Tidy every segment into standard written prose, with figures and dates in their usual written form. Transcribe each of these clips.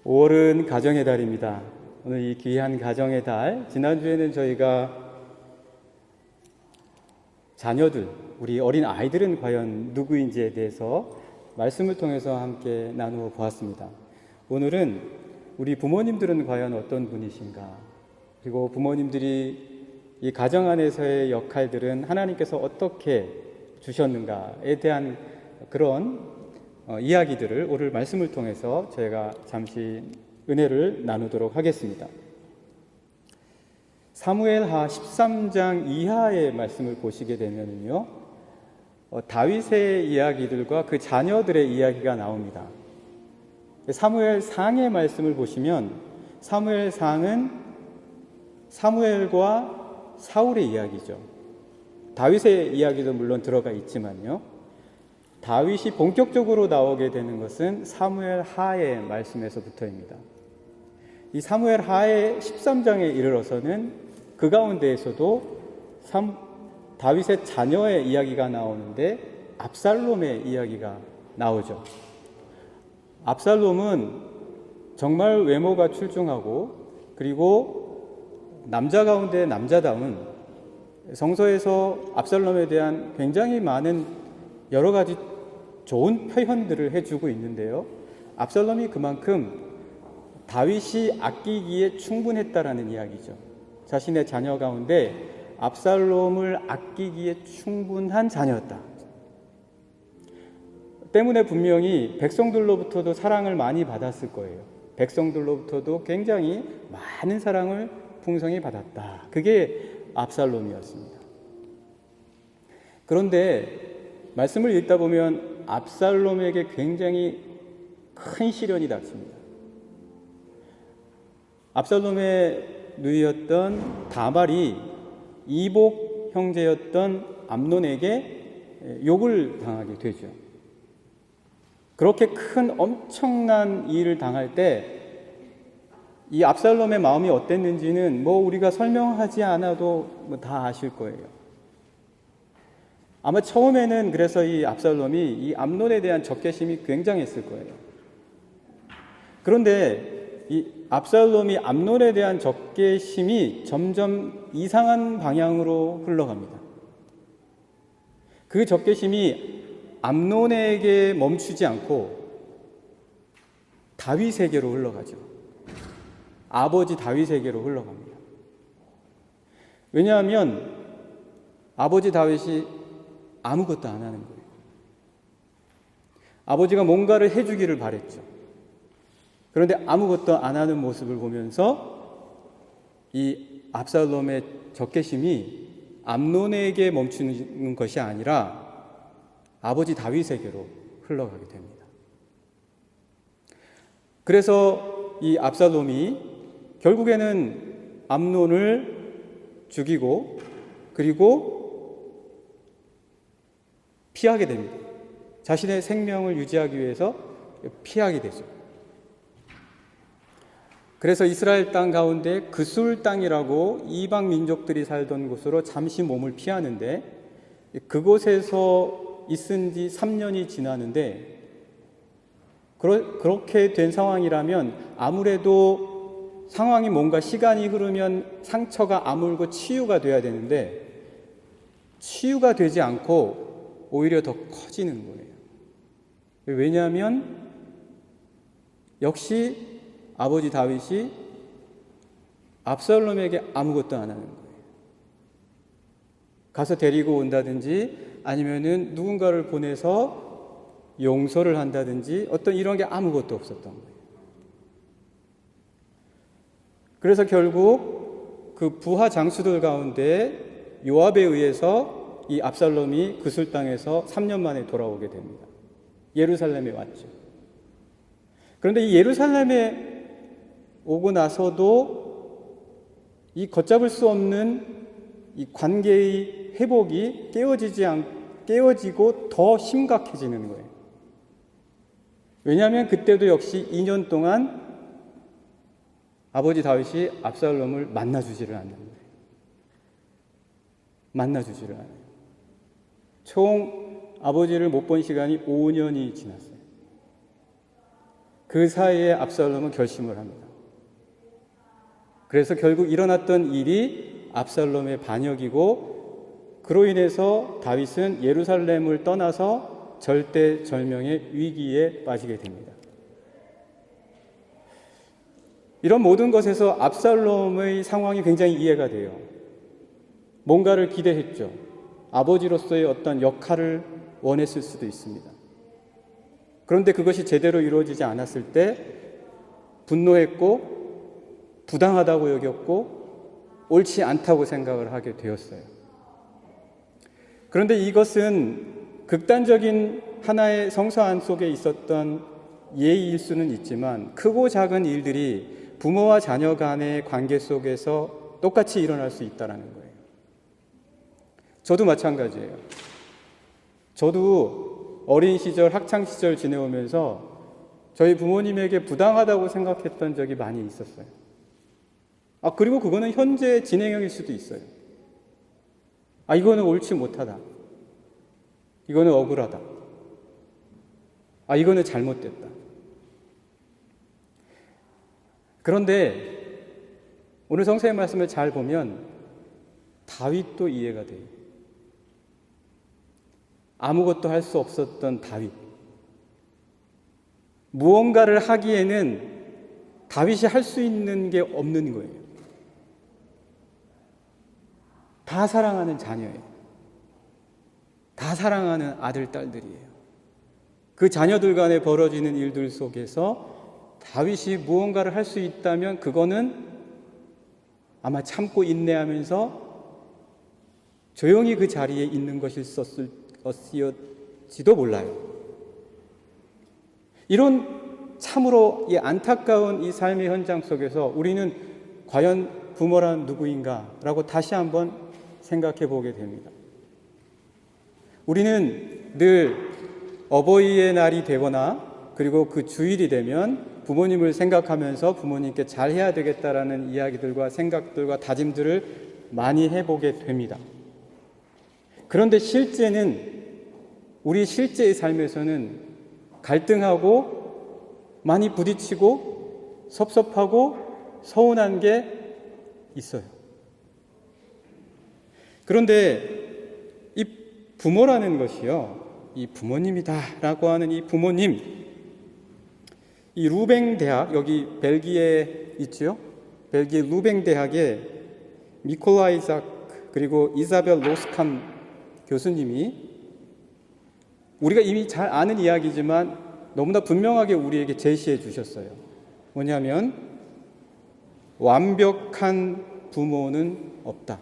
5월은 가정의 달입니다. 오늘 이 귀한 가정의 달, 지난주에는 저희가 자녀들, 우리 어린 아이들은 과연 누구인지에 대해서 말씀을 통해서 함께 나누어 보았습니다. 오늘은 우리 부모님들은 과연 어떤 분이신가, 그리고 부모님들이 이 가정 안에서의 역할들은 하나님께서 어떻게 주셨는가에 대한 그런 이야기들을 오늘 말씀을 통해서 저희가 잠시 은혜를 나누도록 하겠습니다. 사무엘하 13장 이하의 말씀을 보시게 되면요, 다윗의 이야기들과 그 자녀들의 이야기가 나옵니다. 사무엘상의 말씀을 보시면 사무엘상은 사무엘과 사울의 이야기죠. 다윗의 이야기도 물론 들어가 있지만요, 다윗이 본격적으로 나오게 되는 것은 사무엘하의 말씀에서부터입니다. 이 사무엘하의 13장에 이르러서는 그 가운데에서도 다윗의 자녀의 이야기가 나오는데 압살롬의 이야기가 나오죠. 압살롬은 정말 외모가 출중하고, 그리고 남자 가운데 남자다운, 성서에서 압살롬에 대한 굉장히 많은 여러 가지 좋은 표현들을 해주고 있는데요, 압살롬이 그만큼 다윗이 아끼기에 충분했다라는 이야기죠. 자신의 자녀 가운데 압살롬을 아끼기에 충분한 자녀였다 때문에 분명히 백성들로부터도 사랑을 많이 받았을 거예요. 백성들로부터도 굉장히 많은 사랑을 풍성히 받았다. 그게 압살롬이었습니다. 그런데 말씀을 읽다 보면 압살롬에게 굉장히 큰 시련이 닥칩니다. 압살롬의 누이였던 다말이 이복 형제였던 암논에게 욕을 당하게 되죠. 그렇게 큰 엄청난 일을 당할 때 이 압살롬의 마음이 어땠는지는 우리가 설명하지 않아도 다 아실 거예요. 아마 처음에는 그래서 이 압살롬이 이 암논에 대한 적개심이 굉장했을 거예요. 그런데 이 압살롬이 암논에 대한 적개심이 점점 이상한 방향으로 흘러갑니다. 그 적개심이 암논에게 멈추지 않고 다윗에게로 흘러가죠. 아버지 다윗에게로 흘러갑니다. 왜냐하면 아버지 다윗이 아무것도 안 하는 거예요. 아버지가 뭔가를 해주기를 바랬죠. 그런데 아무것도 안 하는 모습을 보면서 이 압살롬의 적개심이 암논에게 멈추는 것이 아니라 아버지 다윗에게로 흘러가게 됩니다. 그래서 이 압살롬이 결국에는 암논을 죽이고, 그리고 피하게 됩니다. 자신의 생명을 유지하기 위해서 피하게 되죠. 그래서 이스라엘 땅 가운데 그술 땅이라고 이방 민족들이 살던 곳으로 잠시 몸을 피하는데, 그곳에서 있은 지 3년이 지나는데, 그렇게 된 상황이라면 아무래도 상황이 뭔가 시간이 흐르면 상처가 아물고 치유가 돼야 되는데 치유가 되지 않고 오히려 더 커지는 거예요. 왜냐하면 역시 아버지 다윗이 압살롬에게 아무것도 안 하는 거예요. 가서 데리고 온다든지 아니면은 누군가를 보내서 용서를 한다든지 어떤 이런 게 아무것도 없었던 거예요. 그래서 결국 그 부하 장수들 가운데 요압에 의해서 이 압살롬이 그술 땅에서 3년 만에 돌아오게 됩니다. 예루살렘에 왔죠. 그런데 이 예루살렘에 오고 나서도 이 걷잡을 수 없는 이 관계의 회복이 깨어지고 더 심각해지는 거예요. 왜냐하면 그때도 역시 2년 동안 아버지 다윗이 압살롬을 만나주지를 않는 거예요. 만나주지를 않아요. 총 아버지를 못 본 시간이 5년이 지났어요. 그 사이에 압살롬은 결심을 합니다. 그래서 결국 일어났던 일이 압살롬의 반역이고, 그로 인해서 다윗은 예루살렘을 떠나서 절대절명의 위기에 빠지게 됩니다. 이런 모든 것에서 압살롬의 상황이 굉장히 이해가 돼요. 뭔가를 기대했죠. 아버지로서의 어떤 역할을 원했을 수도 있습니다. 그런데 그것이 제대로 이루어지지 않았을 때 분노했고, 부당하다고 여겼고, 옳지 않다고 생각을 하게 되었어요. 그런데 이것은 극단적인 하나의 성서 안 속에 있었던 예의일 수는 있지만, 크고 작은 일들이 부모와 자녀 간의 관계 속에서 똑같이 일어날 수 있다는 거예요. 저도 마찬가지예요. 저도 어린 시절, 학창 시절 지내오면서 저희 부모님에게 부당하다고 생각했던 적이 많이 있었어요. 그리고 그거는 현재 진행형일 수도 있어요. 이거는 옳지 못하다. 이거는 억울하다. 이거는 잘못됐다. 그런데 오늘 성서의 말씀을 잘 보면 다윗도 이해가 돼요. 아무것도 할 수 없었던 다윗. 무언가를 하기에는 다윗이 할 수 있는 게 없는 거예요. 다 사랑하는 자녀예요. 다 사랑하는 아들, 딸들이에요. 그 자녀들 간에 벌어지는 일들 속에서 다윗이 무언가를 할 수 있다면 그거는 아마 참고 인내하면서 조용히 그 자리에 있는 것일지도 몰라요. 이런 참으로 이 안타까운 이 삶의 현장 속에서 우리는 과연 부모란 누구인가라고 다시 한번 생각해 보게 됩니다. 우리는 늘 어버이의 날이 되거나 그리고 그 주일이 되면 부모님을 생각하면서 부모님께 잘해야 되겠다라는 이야기들과 생각들과 다짐들을 많이 해보게 됩니다. 그런데 실제는 우리 실제의 삶에서는 갈등하고 많이 부딪히고 섭섭하고 서운한 게 있어요. 그런데 이 부모라는 것이요, 이 부모님이다라고 하는 이 부모님, 이 루뱅 대학, 여기 벨기에 있죠? 벨기에 루뱅 대학의 미콜라이 작 그리고 이사벨 로스캄 교수님이 우리가 이미 잘 아는 이야기지만 너무나 분명하게 우리에게 제시해 주셨어요. 뭐냐면 완벽한 부모는 없다.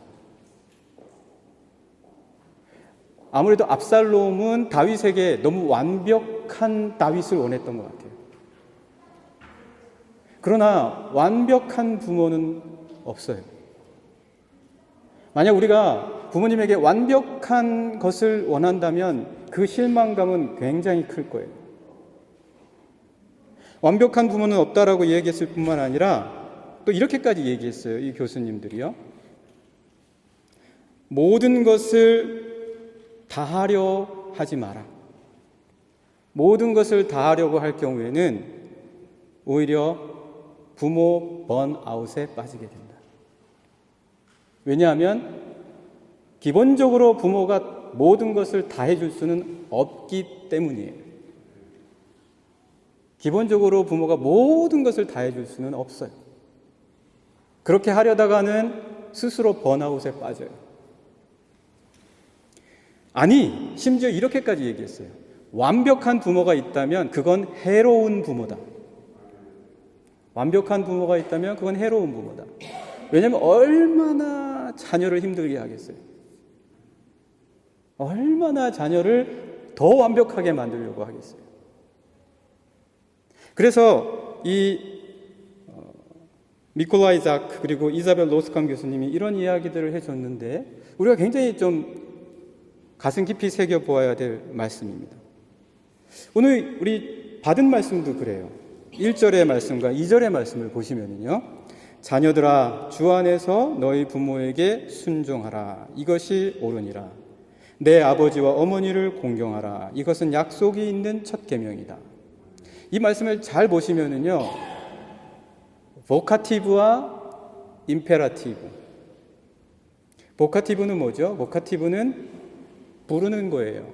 아무래도 압살롬은 다윗에게 너무 완벽한 다윗을 원했던 것 같아요. 그러나 완벽한 부모는 없어요. 만약 우리가 부모님에게 완벽한 것을 원한다면 그 실망감은 굉장히 클 거예요. 완벽한 부모는 없다라고 얘기했을 뿐만 아니라 또 이렇게까지 얘기했어요. 이 교수님들이요. 모든 것을 다 하려 하지 마라. 모든 것을 다 하려고 할 경우에는 오히려 부모 번아웃에 빠지게 된다. 왜냐하면 기본적으로 부모가 모든 것을 다 해줄 수는 없기 때문이에요. 기본적으로 부모가 모든 것을 다 해줄 수는 없어요. 그렇게 하려다가는 스스로 번아웃에 빠져요. 아니, 심지어 이렇게까지 얘기했어요. 완벽한 부모가 있다면 그건 해로운 부모다. 완벽한 부모가 있다면 그건 해로운 부모다. 왜냐하면 얼마나 자녀를 힘들게 하겠어요. 얼마나 자녀를 더 완벽하게 만들려고 하겠어요. 그래서 이 미콜라이 작 그리고 이사벨 로스캄 교수님이 이런 이야기들을 해줬는데 우리가 굉장히 좀 가슴 깊이 새겨보아야 될 말씀입니다. 오늘 우리 받은 말씀도 그래요. 1절의 말씀과 2절의 말씀을 보시면요, 자녀들아 주 안에서 너희 부모에게 순종하라. 이것이 옳으니라. 내 아버지와 어머니를 공경하라. 이것은 약속이 있는 첫 계명이다. 이 말씀을 잘 보시면은요, 보카티브와 임페라티브. 보카티브는 뭐죠? 보카티브는 부르는 거예요.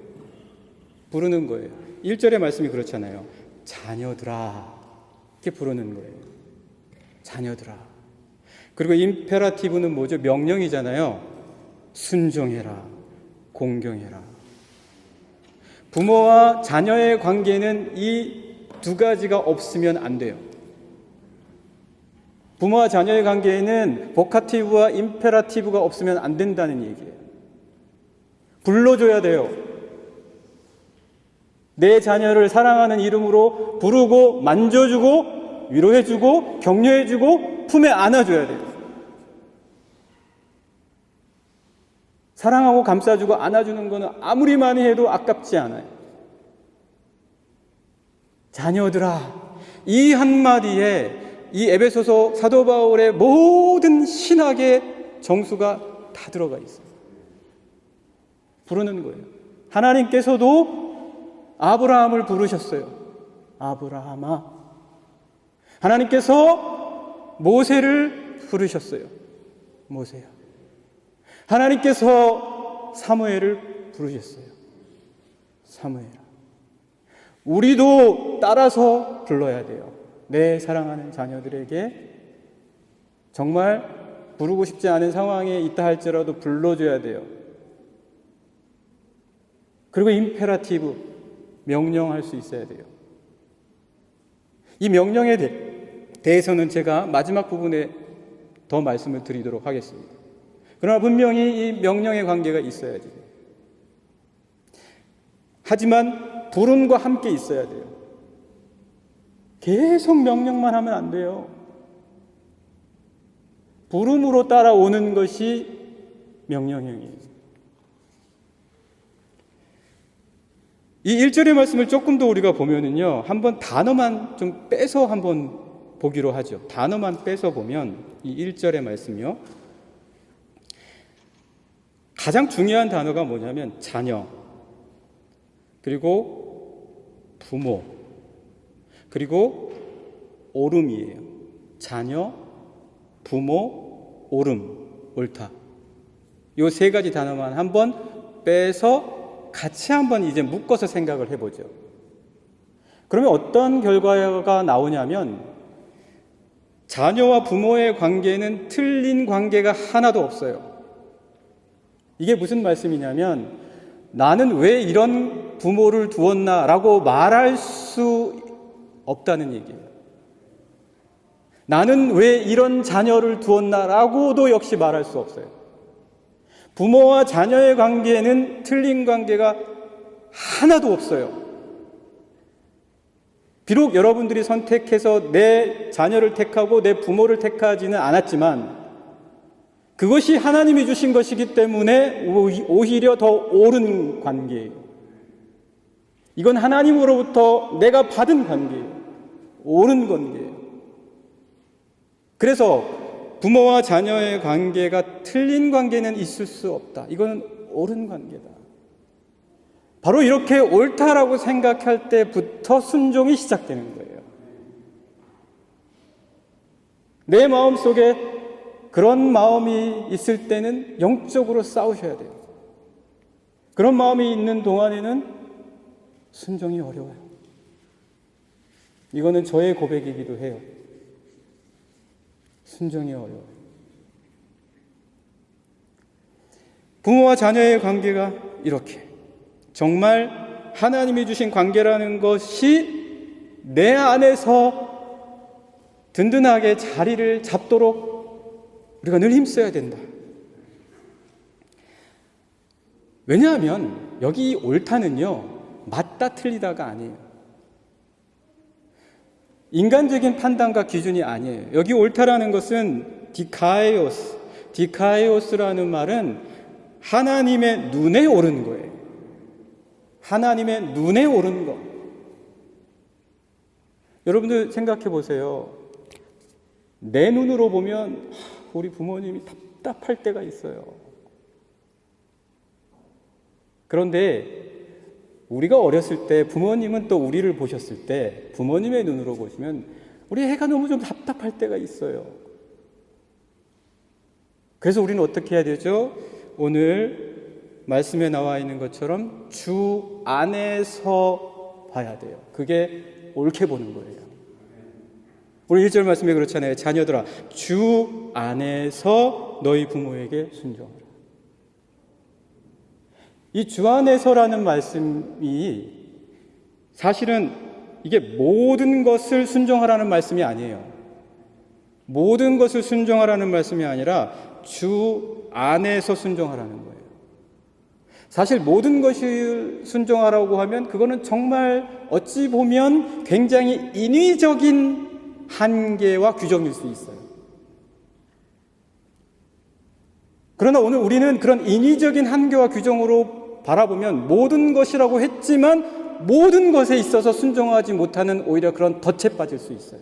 부르는 거예요. 1절의 말씀이 그렇잖아요. 자녀들아, 이렇게 부르는 거예요. 자녀들아. 그리고 임페라티브는 뭐죠? 명령이잖아요. 순종해라, 공경해라. 부모와 자녀의 관계는 이 두 가지가 없으면 안 돼요. 부모와 자녀의 관계에는 보카티브와 임페라티브가 없으면 안 된다는 얘기예요. 불러줘야 돼요. 내 자녀를 사랑하는 이름으로 부르고 만져주고 위로해주고 격려해주고 품에 안아줘야 돼요. 사랑하고 감싸주고 안아주는 것은 아무리 많이 해도 아깝지 않아요. 자녀들아, 이 한마디에 이 에베소서 사도 바울의 모든 신학의 정수가 다 들어가 있어요. 부르는 거예요. 하나님께서도 아브라함을 부르셨어요. 아브라함아. 하나님께서 모세를 부르셨어요. 모세야. 하나님께서 사무엘을 부르셨어요. 사무엘아. 우리도 따라서 불러야 돼요. 내 사랑하는 자녀들에게 정말 부르고 싶지 않은 상황에 있다 할지라도 불러줘야 돼요. 그리고 임페라티브, 명령할 수 있어야 돼요. 이 명령에 대해서는 제가 마지막 부분에 더 말씀을 드리도록 하겠습니다. 그러나 분명히 이 명령의 관계가 있어야지. 하지만 부름과 함께 있어야 돼요. 계속 명령만 하면 안 돼요. 부름으로 따라오는 것이 명령형이에요. 이 1절의 말씀을 조금 더 우리가 보면은요, 한번 단어만 좀 빼서 한번 보기로 하죠. 단어만 빼서 보면 이 1절의 말씀이요, 가장 중요한 단어가 뭐냐면 자녀, 그리고 부모, 그리고 오름이에요. 자녀, 부모, 오름, 옳다. 이 세 가지 단어만 한번 빼서 같이 한번 이제 묶어서 생각을 해보죠. 그러면 어떤 결과가 나오냐면 자녀와 부모의 관계는 틀린 관계가 하나도 없어요. 이게 무슨 말씀이냐면 나는 왜 이런 부모를 두었나 라고 말할 수 없다는 얘기예요. 나는 왜 이런 자녀를 두었나 라고도 역시 말할 수 없어요. 부모와 자녀의 관계는 틀린 관계가 하나도 없어요. 비록 여러분들이 선택해서 내 자녀를 택하고 내 부모를 택하지는 않았지만 그것이 하나님이 주신 것이기 때문에 오히려 더 옳은 관계예요. 이건 하나님으로부터 내가 받은 관계예요. 옳은 관계예요. 그래서 부모와 자녀의 관계가 틀린 관계는 있을 수 없다. 이건 옳은 관계다. 바로 이렇게 옳다라고 생각할 때부터 순종이 시작되는 거예요. 내 마음속에 그런 마음이 있을 때는 영적으로 싸우셔야 돼요. 그런 마음이 있는 동안에는 순종이 어려워요. 이거는 저의 고백이기도 해요. 순종이 어려워요. 부모와 자녀의 관계가 이렇게 정말 하나님이 주신 관계라는 것이 내 안에서 든든하게 자리를 잡도록 우리가 늘 힘써야 된다. 왜냐하면 여기 옳다는요, 맞다 틀리다가 아니에요. 인간적인 판단과 기준이 아니에요. 여기 옳다라는 것은 디카이오스라는 말은 하나님의 눈에 옳은 거예요. 하나님의 눈에 옳은 것. 여러분들 생각해 보세요. 내 눈으로 보면 우리 부모님이 답답할 때가 있어요. 그런데 우리가 어렸을 때 부모님은 또 우리를 보셨을 때 부모님의 눈으로 보시면 우리 애가 너무 좀 답답할 때가 있어요. 그래서 우리는 어떻게 해야 되죠? 오늘 말씀에 나와 있는 것처럼 주 안에서 봐야 돼요. 그게 옳게 보는 거예요. 우리 1절 말씀에 그렇잖아요. 자녀들아, 주 안에서 너희 부모에게 순종하라. 이 주 안에서라는 말씀이 사실은 이게 모든 것을 순종하라는 말씀이 아니에요. 모든 것을 순종하라는 말씀이 아니라 주 안에서 순종하라는 거예요. 사실 모든 것을 순종하라고 하면 그거는 정말 어찌 보면 굉장히 인위적인 한계와 규정일 수 있어요. 그러나 오늘 우리는 그런 인위적인 한계와 규정으로 바라보면 모든 것이라고 했지만 모든 것에 있어서 순종하지 못하는 오히려 그런 덫에 빠질 수 있어요.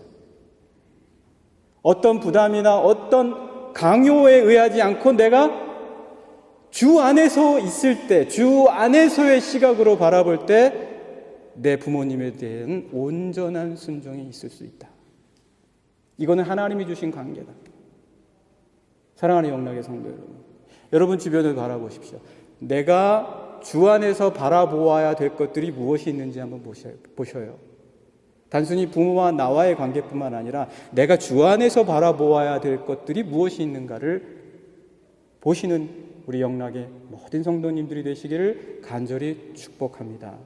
어떤 부담이나 어떤 강요에 의하지 않고 내가 주 안에서 있을 때, 주 안에서의 시각으로 바라볼 때 내 부모님에 대한 온전한 순종이 있을 수 있다. 이거는 하나님이 주신 관계다. 사랑하는 영락의 성도 여러분, 여러분 주변을 바라보십시오. 내가 주 안에서 바라보아야 될 것들이 무엇이 있는지 한번 보셔요. 단순히 부모와 나와의 관계뿐만 아니라 내가 주 안에서 바라보아야 될 것들이 무엇이 있는가를 보시는 우리 영락의 모든 성도님들이 되시기를 간절히 축복합니다.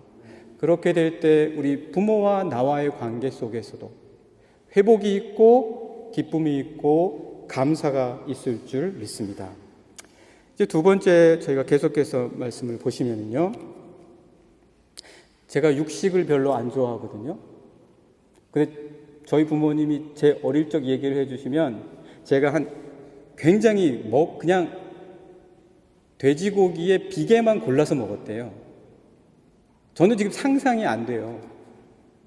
그렇게 될 때 우리 부모와 나와의 관계 속에서도 회복이 있고 기쁨이 있고 감사가 있을 줄 믿습니다. 이제 두 번째 저희가 계속해서 말씀을 보시면요. 제가 육식을 별로 안 좋아하거든요. 근데 저희 부모님이 제 어릴 적 얘기를 해주시면 제가 굉장히 그냥 돼지고기에 비계만 골라서 먹었대요. 저는 지금 상상이 안 돼요.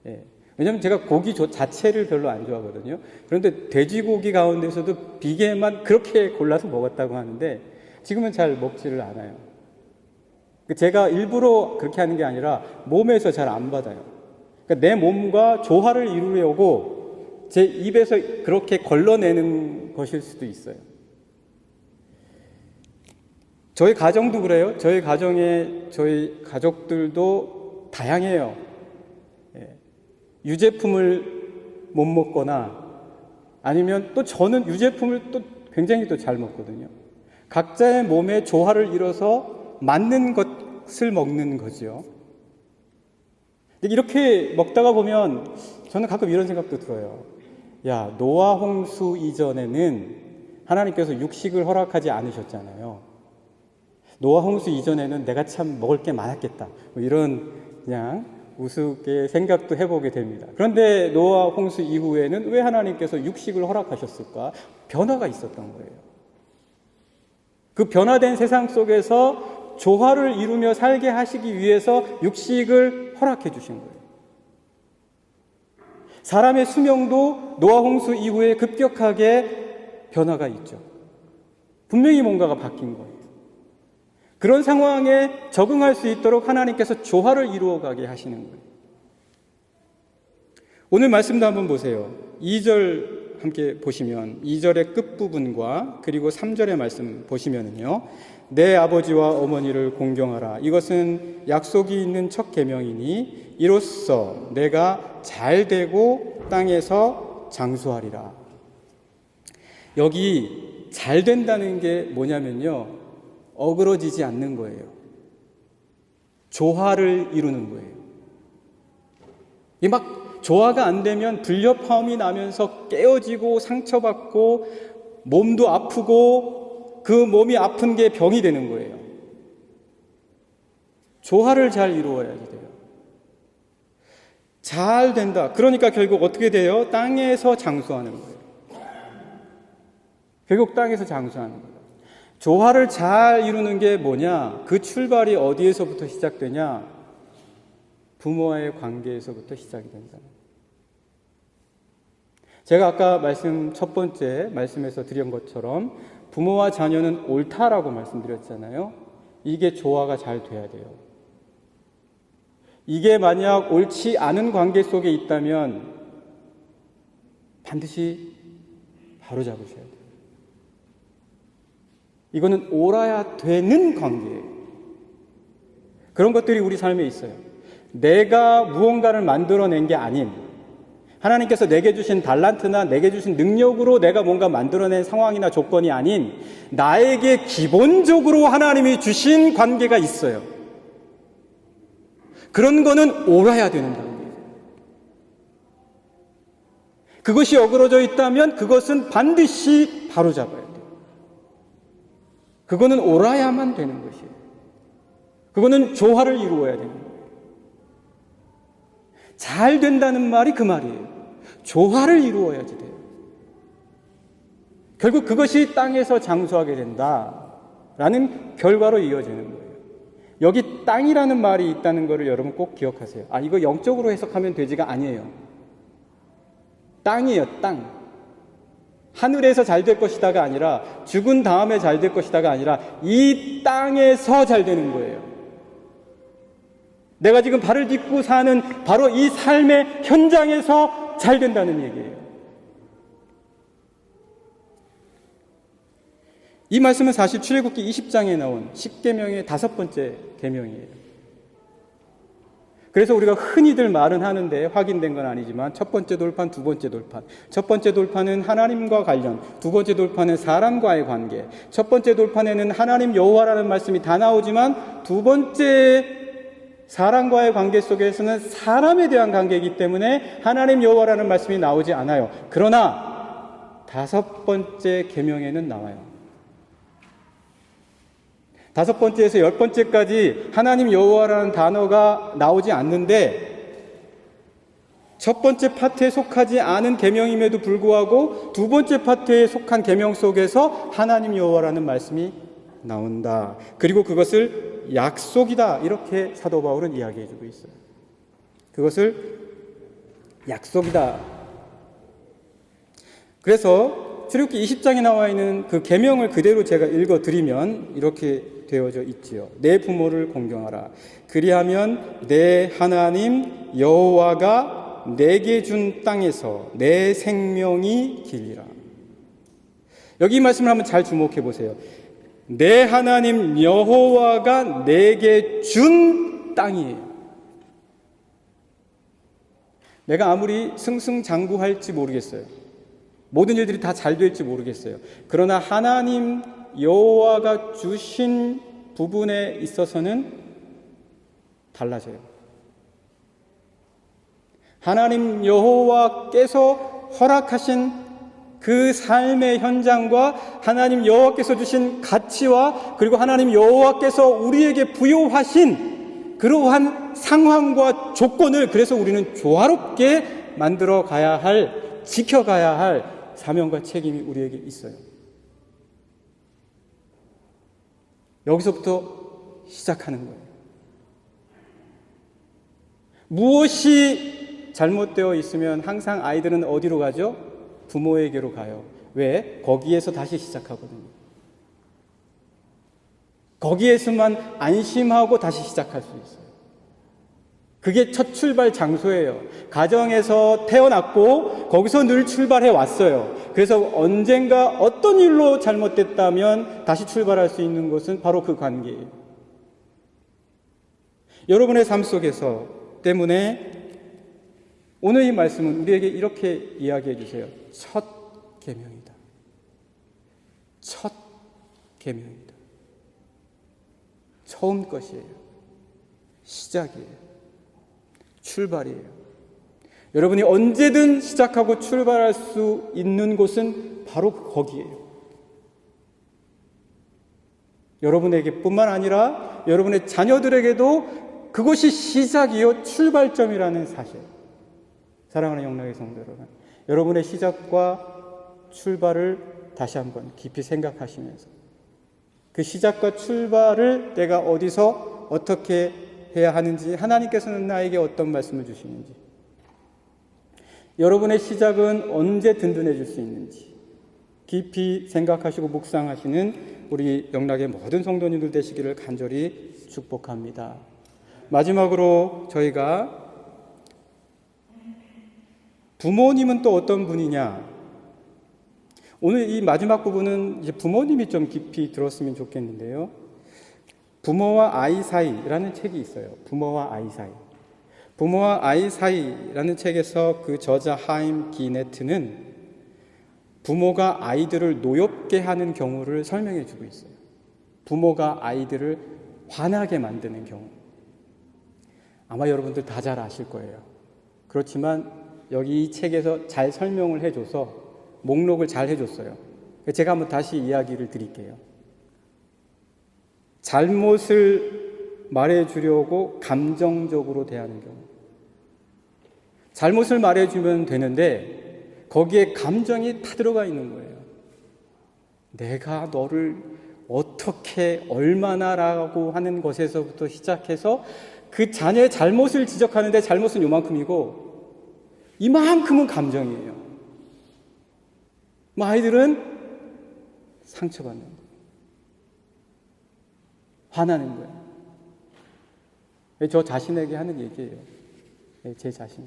예. 왜냐하면 제가 고기 자체를 별로 안 좋아하거든요. 그런데 돼지고기 가운데서도 비계만 그렇게 골라서 먹었다고 하는데 지금은 잘 먹지를 않아요. 제가 일부러 그렇게 하는 게 아니라 몸에서 잘 안 받아요. 그러니까 내 몸과 조화를 이루려고 제 입에서 그렇게 걸러내는 것일 수도 있어요. 저희 가정도 그래요. 저희 가족들도 다양해요. 유제품을 못 먹거나 아니면 또 저는 유제품을 또 굉장히 또 잘 먹거든요. 각자의 몸에 조화를 이뤄서 맞는 것을 먹는 거죠. 이렇게 먹다가 보면 저는 가끔 이런 생각도 들어요. 야, 노아 홍수 이전에는 하나님께서 육식을 허락하지 않으셨잖아요. 노아 홍수 이전에는 내가 참 먹을 게 많았겠다. 이런 그냥 우습게 생각도 해보게 됩니다. 그런데 노아 홍수 이후에는 왜 하나님께서 육식을 허락하셨을까? 변화가 있었던 거예요. 그 변화된 세상 속에서 조화를 이루며 살게 하시기 위해서 육식을 허락해 주신 거예요. 사람의 수명도 노아 홍수 이후에 급격하게 변화가 있죠. 분명히 뭔가가 바뀐 거예요. 그런 상황에 적응할 수 있도록 하나님께서 조화를 이루어가게 하시는 거예요. 오늘 말씀도 한번 보세요. 2절 함께 보시면 2절의 끝부분과 그리고 3절의 말씀 보시면은요. 내 아버지와 어머니를 공경하라. 이것은 약속이 있는 첫 계명이니 이로써 내가 잘 되고 땅에서 장수하리라. 여기 잘 된다는 게 뭐냐면요. 어그러지지 않는 거예요. 조화를 이루는 거예요. 이 막 조화가 안 되면 불협화음이 나면서 깨어지고 상처받고 몸도 아프고 그 몸이 아픈 게 병이 되는 거예요. 조화를 잘 이루어야지 돼요. 잘 된다. 그러니까 결국 어떻게 돼요? 땅에서 장수하는 거예요. 결국 땅에서 장수하는 거예요. 조화를 잘 이루는 게 뭐냐? 그 출발이 어디에서부터 시작되냐? 부모와의 관계에서부터 시작이 된다. 제가 아까 첫 번째 말씀에서 드린 것처럼 부모와 자녀는 옳다라고 말씀드렸잖아요. 이게 조화가 잘 돼야 돼요. 이게 만약 옳지 않은 관계 속에 있다면 반드시 바로잡으셔야 돼요. 이거는 옳아야 되는 관계예요. 그런 것들이 우리 삶에 있어요. 내가 무언가를 만들어낸 게 아닌, 하나님께서 내게 주신 달란트나 내게 주신 능력으로 내가 뭔가 만들어낸 상황이나 조건이 아닌 나에게 기본적으로 하나님이 주신 관계가 있어요. 그런 거는 옳아야 되는 관계예요. 그것이 어그러져 있다면 그것은 반드시 바로잡아야 돼요. 그거는 옳아야만 되는 것이에요. 그거는 조화를 이루어야 되는 거예요. 잘 된다는 말이 그 말이에요. 조화를 이루어야지 돼요. 결국 그것이 땅에서 장수하게 된다라는 결과로 이어지는 거예요. 여기 땅이라는 말이 있다는 것을 여러분 꼭 기억하세요. 이거 영적으로 해석하면 되지가 아니에요. 땅이에요, 땅. 하늘에서 잘 될 것이다가 아니라, 죽은 다음에 잘 될 것이다가 아니라 이 땅에서 잘 되는 거예요. 내가 지금 발을 딛고 사는 바로 이 삶의 현장에서 잘 된다는 얘기예요. 이 말씀은 사실 출애굽기 20장에 나온 10계명의 5번째 계명이에요. 그래서 우리가 흔히들 말은 하는데 확인된 건 아니지만 첫 번째 돌판, 두 번째 돌판. 첫 번째 돌판은 하나님과 관련, 두 번째 돌판은 사람과의 관계. 첫 번째 돌판에는 하나님 여호와라는 말씀이 다 나오지만 두 번째 사람과의 관계 속에서는 사람에 대한 관계이기 때문에 하나님 여호와라는 말씀이 나오지 않아요. 그러나 5번째 계명에는 나와요. 5번째에서 10번째까지 하나님 여호와라는 단어가 나오지 않는데 첫 번째 파트에 속하지 않은 계명임에도 불구하고 두 번째 파트에 속한 계명 속에서 하나님 여호와라는 말씀이 나온다. 그리고 그것을 약속이다. 이렇게 사도 바울은 이야기해주고 있어요. 그것을 약속이다. 그래서 출애굽기 20장에 나와 있는 그 계명을 그대로 제가 읽어드리면 이렇게 되어져 있지요. 내 부모를 공경하라. 그리하면 내 하나님 여호와가 내게 준 땅에서 내 생명이 길리라. 여기 이 말씀을 한번 잘 주목해 보세요. 내 하나님 여호와가 내게 준 땅이에요. 내가 아무리 승승장구할지 모르겠어요. 모든 일들이 다 잘 될지 모르겠어요. 그러나 하나님 여호와가 주신 부분에 있어서는 달라져요. 하나님 여호와께서 허락하신 그 삶의 현장과 하나님 여호와께서 주신 가치와 그리고 하나님 여호와께서 우리에게 부여하신 그러한 상황과 조건을 그래서 우리는 조화롭게 만들어 가야 할, 지켜가야 할 사명과 책임이 우리에게 있어요. 여기서부터 시작하는 거예요. 무엇이 잘못되어 있으면 항상 아이들은 어디로 가죠? 부모에게로 가요. 왜? 거기에서 다시 시작하거든요. 거기에서만 안심하고 다시 시작할 수 있어요. 그게 첫 출발 장소예요. 가정에서 태어났고 거기서 늘 출발해 왔어요. 그래서 언젠가 어떤 일로 잘못됐다면 다시 출발할 수 있는 것은 바로 그 관계예요. 여러분의 삶 속에서 때문에 오늘 이 말씀은 우리에게 이렇게 이야기해 주세요. 첫 계명이다. 첫 계명이다. 처음 것이에요. 시작이에요. 출발이에요. 여러분이 언제든 시작하고 출발할 수 있는 곳은 바로 거기에요. 여러분에게 뿐만 아니라 여러분의 자녀들에게도 그것이 시작이요 출발점이라는 사실. 사랑하는 영락의 성도 여러분, 여러분의 시작과 출발을 다시 한번 깊이 생각하시면서 그 시작과 출발을 내가 어디서 어떻게 해야 하는지, 하나님께서는 나에게 어떤 말씀을 주시는지, 여러분의 시작은 언제 든든해질 수 있는지 깊이 생각하시고 묵상하시는 우리 영락의 모든 성도님들 되시기를 간절히 축복합니다. 마지막으로 저희가 부모님은 또 어떤 분이냐? 오늘 이 마지막 부분은 이제 부모님이 좀 깊이 들었으면 좋겠는데요. 부모와 아이 사이라는 책이 있어요. 부모와 아이 사이. 부모와 아이 사이라는 책에서 그 저자 하임 기네트는 부모가 아이들을 노엽게 하는 경우를 설명해 주고 있어요. 부모가 아이들을 화나게 만드는 경우. 아마 여러분들 다 잘 아실 거예요. 그렇지만 여기 이 책에서 잘 설명을 해줘서 목록을 잘 해줬어요. 제가 한번 다시 이야기를 드릴게요. 잘못을 말해주려고 감정적으로 대하는 경우. 잘못을 말해주면 되는데 거기에 감정이 다 들어가 있는 거예요. 내가 너를 어떻게 얼마나라고 하는 것에서부터 시작해서 그 자녀의 잘못을 지적하는데 잘못은 요만큼이고 이만큼은 감정이에요. 아이들은 상처받는 거예요. 화나는 거예요. 저 자신에게 하는 얘기예요. 제 자신.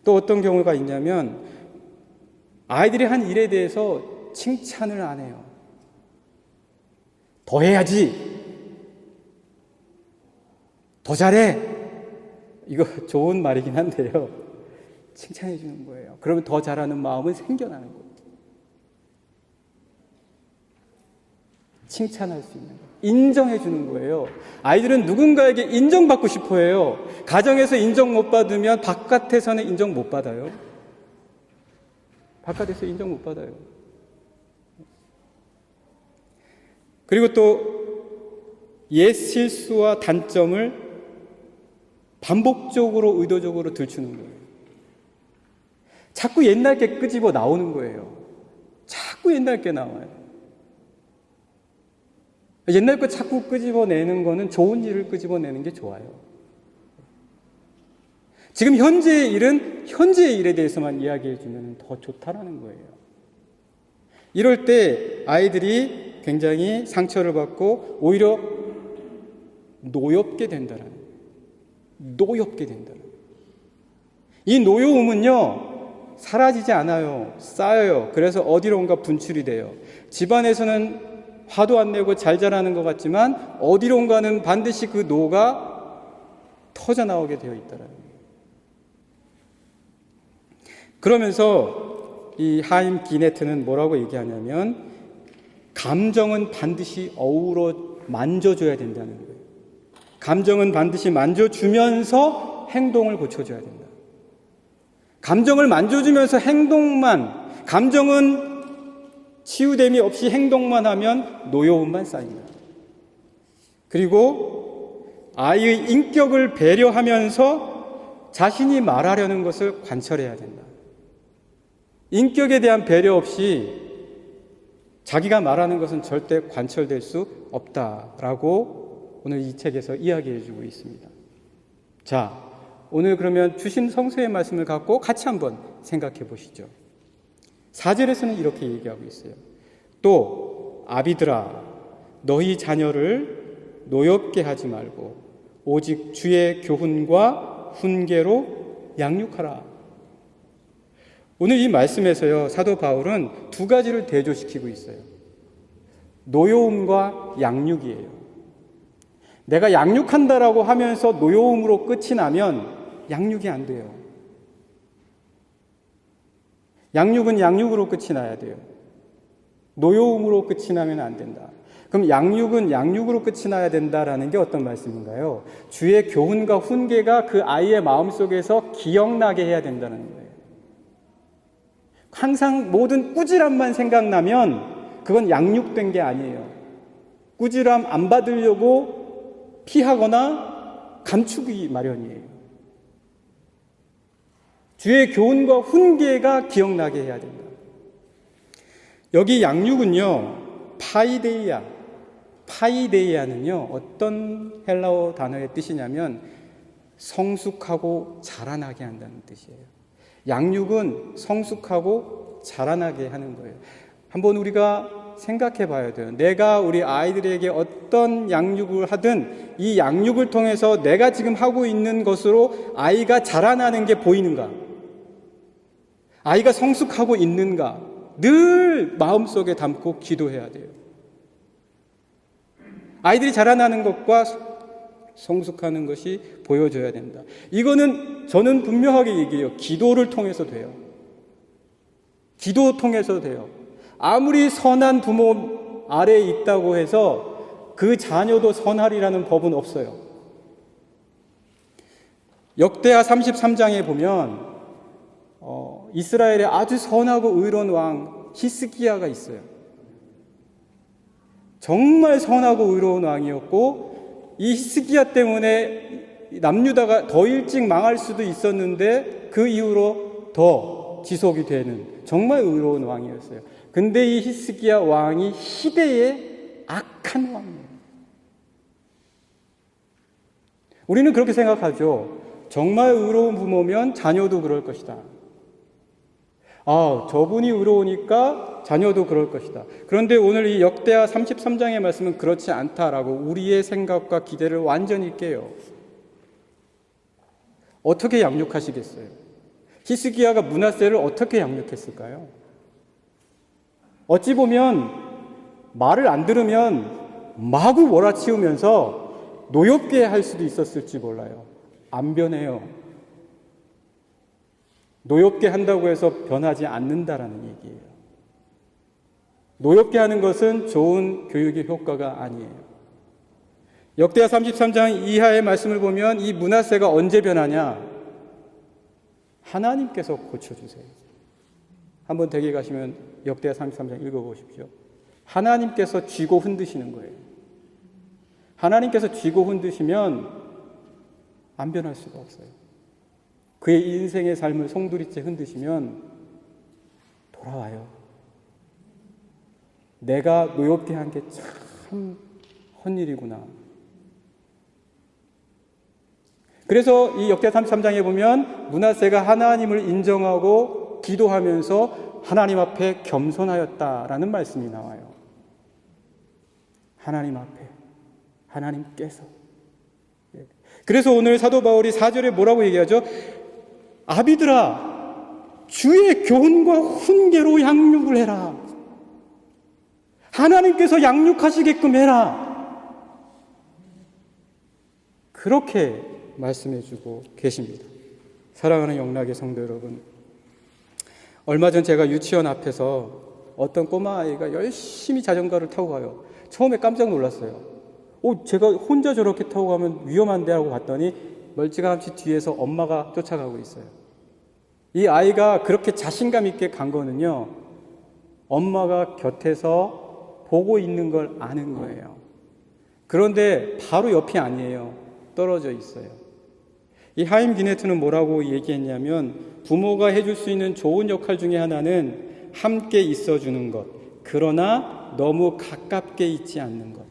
또 어떤 경우가 있냐면 아이들이 한 일에 대해서 칭찬을 안 해요. 더 해야지. 더 잘해. 이거 좋은 말이긴 한데요. 칭찬해 주는 거예요. 그러면 더 잘하는 마음은 생겨나는 거예요. 칭찬할 수 있는 거예요. 인정해 주는 거예요. 아이들은 누군가에게 인정받고 싶어 해요. 가정에서 인정 못 받으면 바깥에서는 인정 못 받아요. 바깥에서 인정 못 받아요. 그리고 또 옛 실수와 단점을 반복적으로 의도적으로 들추는 거예요. 자꾸 옛날 게 끄집어 나오는 거예요. 자꾸 옛날 게 나와요. 옛날 거 자꾸 끄집어내는 거는 좋은 일을 끄집어내는 게 좋아요. 지금 현재의 일은 현재의 일에 대해서만 이야기해 주면 더 좋다라는 거예요. 이럴 때 아이들이 굉장히 상처를 받고 오히려 노엽게 된다는 거예요. 노엽게 된다는 거예요. 이 노여움은요 사라지지 않아요. 쌓여요. 그래서 어디론가 분출이 돼요. 집안에서는 화도 안 내고 잘 자라는 것 같지만 어디론가는 반드시 그 노가 터져나오게 되어 있더라고요. 그러면서 이 하임 기네트는 뭐라고 얘기하냐면 감정은 반드시 어우러 만져줘야 된다는 거예요. 감정은 반드시 만져주면서 행동을 고쳐줘야 된다. 감정을 만져주면서 행동만, 감정은 치유됨이 없이 행동만 하면 노여움만 쌓인다. 그리고 아이의 인격을 배려하면서 자신이 말하려는 것을 관철해야 된다. 인격에 대한 배려 없이 자기가 말하는 것은 절대 관철될 수 없다라고 오늘 이 책에서 이야기해 주고 있습니다. 자, 오늘 그러면 주신 성서의 말씀을 갖고 같이 한번 생각해 보시죠. 4절에서는 이렇게 얘기하고 있어요. 또 아비들아 너희 자녀를 노엽게 하지 말고 오직 주의 교훈과 훈계로 양육하라. 오늘 이 말씀에서요 사도 바울은 두 가지를 대조시키고 있어요. 노여움과 양육이에요. 내가 양육한다라고 하면서 노여움으로 끝이 나면 양육이 안 돼요. 양육은 양육으로 끝이 나야 돼요. 노여움으로 끝이 나면 안 된다. 그럼 양육은 양육으로 끝이 나야 된다라는 게 어떤 말씀인가요? 주의 교훈과 훈계가 그 아이의 마음속에서 기억나게 해야 된다는 거예요. 항상 모든 꾸지람만 생각나면 그건 양육된 게 아니에요. 꾸지람 안 받으려고 피하거나 감추기 마련이에요. 주의 교훈과 훈계가 기억나게 해야 된다. 여기 양육은요, 파이데이아는요, 어떤 헬라어 단어의 뜻이냐면 성숙하고 자라나게 한다는 뜻이에요. 양육은 성숙하고 자라나게 하는 거예요. 한번 우리가 생각해 봐야 돼요. 내가 우리 아이들에게 어떤 양육을 하든 이 양육을 통해서 내가 지금 하고 있는 것으로 아이가 자라나는 게 보이는가? 아이가 성숙하고 있는가? 늘 마음속에 담고 기도해야 돼요. 아이들이 자라나는 것과 성숙하는 것이 보여져야 된다. 이거는 저는 분명하게 얘기해요. 기도를 통해서 돼요. 기도 통해서 돼요. 아무리 선한 부모 아래에 있다고 해서 그 자녀도 선하리라는 법은 없어요. 역대하 33장에 보면 이스라엘에 아주 선하고 의로운 왕 히스기야가 있어요. 정말 선하고 의로운 왕이었고 이 히스기야 때문에 남유다가 더 일찍 망할 수도 있었는데 그 이후로 더 지속이 되는 정말 의로운 왕이었어요. 근데 이 히스기야 왕이 시대의 악한 왕이에요. 우리는 그렇게 생각하죠. 정말 의로운 부모면 자녀도 그럴 것이다. 저분이 의로우니까 자녀도 그럴 것이다. 그런데 오늘 이 역대하 33장의 말씀은 그렇지 않다라고 우리의 생각과 기대를 완전히 깨요. 어떻게 양육하시겠어요? 히스기야가 므낫세를 어떻게 양육했을까요? 어찌 보면 말을 안 들으면 마구 몰아치우면서 노엽게 할 수도 있었을지 몰라요. 안 변해요. 노엽게 한다고 해서 변하지 않는다라는 얘기예요. 노엽게 하는 것은 좋은 교육의 효과가 아니에요. 역대하 33장 이하의 말씀을 보면 이 므낫세가 언제 변하냐? 하나님께서 고쳐주세요. 한번 댁에 가시면 역대하 33장 읽어보십시오. 하나님께서 쥐고 흔드시는 거예요. 하나님께서 쥐고 흔드시면 안 변할 수가 없어요. 그의 인생의 삶을 송두리째 흔드시면 돌아와요. 내가 노엽게 한 게 참 헛일이구나. 그래서 이 역대 33장에 보면 므낫세가 하나님을 인정하고 기도하면서 하나님 앞에 겸손하였다라는 말씀이 나와요. 하나님 앞에, 하나님께서. 그래서 오늘 사도 바울이 4절에 뭐라고 얘기하죠? 아비들아, 주의 교훈과 훈계로 양육을 해라. 하나님께서 양육하시게끔 해라. 그렇게 말씀해주고 계십니다. 사랑하는 영락의 성도 여러분, 얼마 전 제가 유치원 앞에서 어떤 꼬마아이가 열심히 자전거를 타고 가요. 처음에 깜짝 놀랐어요. 제가 혼자 저렇게 타고 가면 위험한데 하고 봤더니 멀찌감치 뒤에서 엄마가 쫓아가고 있어요. 이 아이가 그렇게 자신감 있게 간 거는요, 엄마가 곁에서 보고 있는 걸 아는 거예요. 그런데 바로 옆이 아니에요. 떨어져 있어요. 이 하임 기네트는 뭐라고 얘기했냐면, 부모가 해줄 수 있는 좋은 역할 중에 하나는 함께 있어주는 것, 그러나 너무 가깝게 있지 않는 것.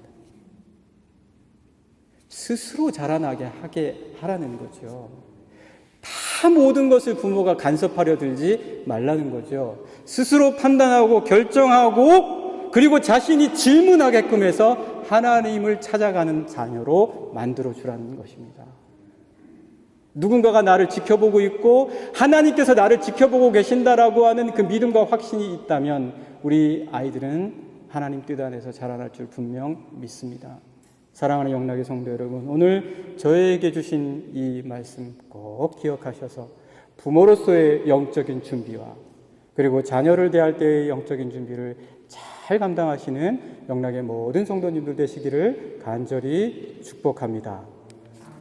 스스로 자라나게 하게 하라는 거죠. 다 모든 것을 부모가 간섭하려 들지 말라는 거죠. 스스로 판단하고 결정하고 그리고 자신이 질문하게끔 해서 하나님을 찾아가는 자녀로 만들어주라는 것입니다. 누군가가 나를 지켜보고 있고 하나님께서 나를 지켜보고 계신다라고 하는 그 믿음과 확신이 있다면 우리 아이들은 하나님 뜻 안에서 자라날 줄 분명 믿습니다. 사랑하는 영락의 성도 여러분, 오늘 저에게 주신 이 말씀 꼭 기억하셔서 부모로서의 영적인 준비와 그리고 자녀를 대할 때의 영적인 준비를 잘 감당하시는 영락의 모든 성도님들 되시기를 간절히 축복합니다.